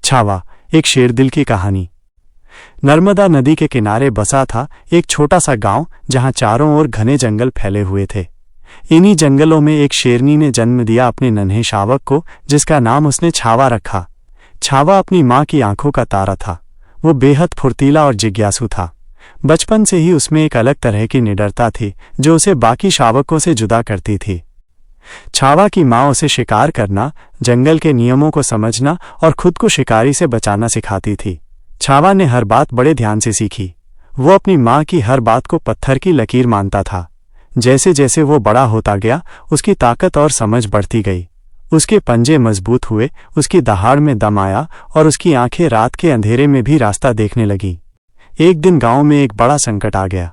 छावा, एक शेरदिल की कहानी। नर्मदा नदी के किनारे बसा था एक छोटा सा गांव, जहां चारों ओर घने जंगल फैले हुए थे। इन्हीं जंगलों में एक शेरनी ने जन्म दिया अपने नन्हे शावक को, जिसका नाम उसने छावा रखा। छावा अपनी माँ की आंखों का तारा था। वो बेहद फुर्तीला और जिज्ञासु था। बचपन से ही उसमें एक अलग तरह की निडरता थी, जो उसे बाकी शावकों से जुदा करती थी। छावा की माँ उसे शिकार करना, जंगल के नियमों को समझना और खुद को शिकारी से बचाना सिखाती थी। छावा ने हर बात बड़े ध्यान से सीखी। वो अपनी माँ की हर बात को पत्थर की लकीर मानता था। जैसे जैसे वो बड़ा होता गया, उसकी ताकत और समझ बढ़ती गई। उसके पंजे मजबूत हुए, उसकी दहाड़ में दम आया और उसकी आंखें रात के अंधेरे में भी रास्ता देखने लगी। एक दिन गांव में एक बड़ा संकट आ गया।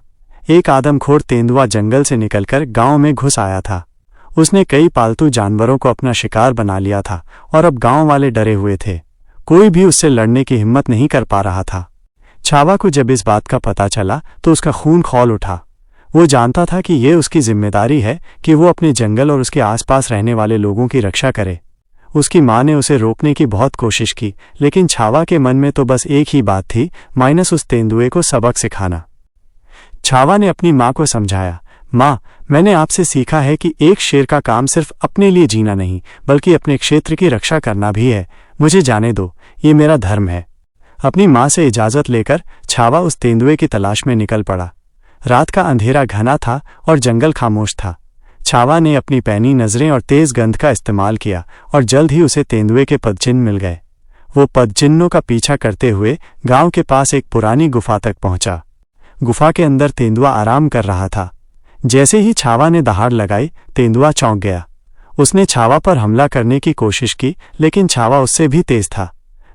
एक आदमखोर तेंदुआ जंगल से निकलकर गांव में घुस आया था। उसने कई पालतू जानवरों को अपना शिकार बना लिया था और अब गांव वाले डरे हुए थे। कोई भी उससे लड़ने की हिम्मत नहीं कर पा रहा था। छावा को जब इस बात का पता चला तो उसका खून खौल उठा। वो जानता था कि ये उसकी जिम्मेदारी है कि वो अपने जंगल और उसके आसपास रहने वाले लोगों की रक्षा करे। उसकी माँ ने उसे रोकने की बहुत कोशिश की, लेकिन छावा के मन में तो बस एक ही बात थी, माइनस उस तेंदुए को सबक सिखाना। छावा ने अपनी माँ को समझाया, माँ, मैंने आपसे सीखा है कि एक शेर का काम सिर्फ अपने लिए जीना नहीं, बल्कि अपने क्षेत्र की रक्षा करना भी है। मुझे जाने दो, ये मेरा धर्म है। अपनी माँ से इजाज़त लेकर छावा उस तेंदुए की तलाश में निकल पड़ा। रात का अंधेरा घना था और जंगल खामोश था। छावा ने अपनी पैनी नज़रें और तेज गंध का इस्तेमाल किया और जल्द ही उसे तेंदुए के पदचिन्ह मिल गए। वो पदचिन्हों का पीछा करते हुए गांव के पास एक पुरानी गुफा तक पहुंचा। गुफा के अंदर तेंदुआ आराम कर रहा था। जैसे ही छावा ने दहाड़ लगाई, तेंदुआ चौंक गया। उसने छावा पर हमला करने की कोशिश की, लेकिन छावा उससे भी तेज था।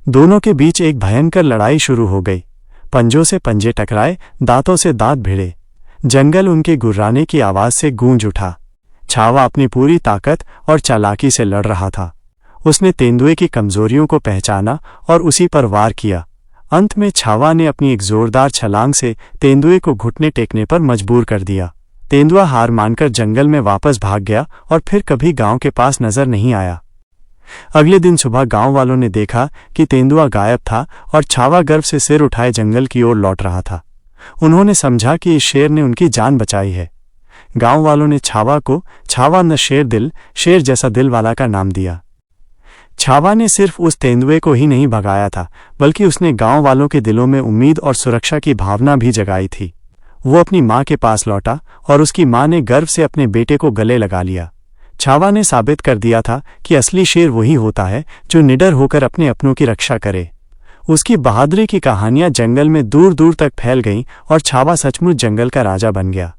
दोनों के बीच एक भयंकर लड़ाई शुरू हो गई। पंजों से पंजे टकराए, दांतों से दांत भिड़े। जंगल उनके गुर्राने की आवाज़ से गूंज उठा। छावा अपनी पूरी ताकत और चालाकी से लड़ रहा था। उसने तेंदुए की कमजोरियों को पहचाना और उसी पर वार किया। अंत में छावा ने अपनी एक जोरदार छलांग से तेंदुए को घुटने टेकने पर मजबूर कर दिया। तेंदुआ हार मानकर जंगल में वापस भाग गया और फिर कभी गांव के पास नजर नहीं आया। अगले दिन सुबह गांव वालों ने देखा कि तेंदुआ गायब था और छावा गर्व से सिर उठाए जंगल की ओर लौट रहा था। उन्होंने समझा कि इस शेर ने उनकी जान बचाई है। गांव वालों ने छावा को छावा न शेरदिल, शेर जैसा दिल वाला का नाम दिया। छावा ने सिर्फ उस तेंदुए को ही नहीं भगाया था, बल्कि उसने गांव वालों के दिलों में उम्मीद और सुरक्षा की भावना भी जगाई थी। वो अपनी माँ के पास लौटा और उसकी माँ ने गर्व से अपने बेटे को गले लगा लिया। छावा ने साबित कर दिया था कि असली शेर वही होता है जो निडर होकर अपने अपनों की रक्षा करे। उसकी बहादुरी की कहानियां जंगल में दूर दूर तक फैल गईं और छावा सचमुच जंगल का राजा बन गया।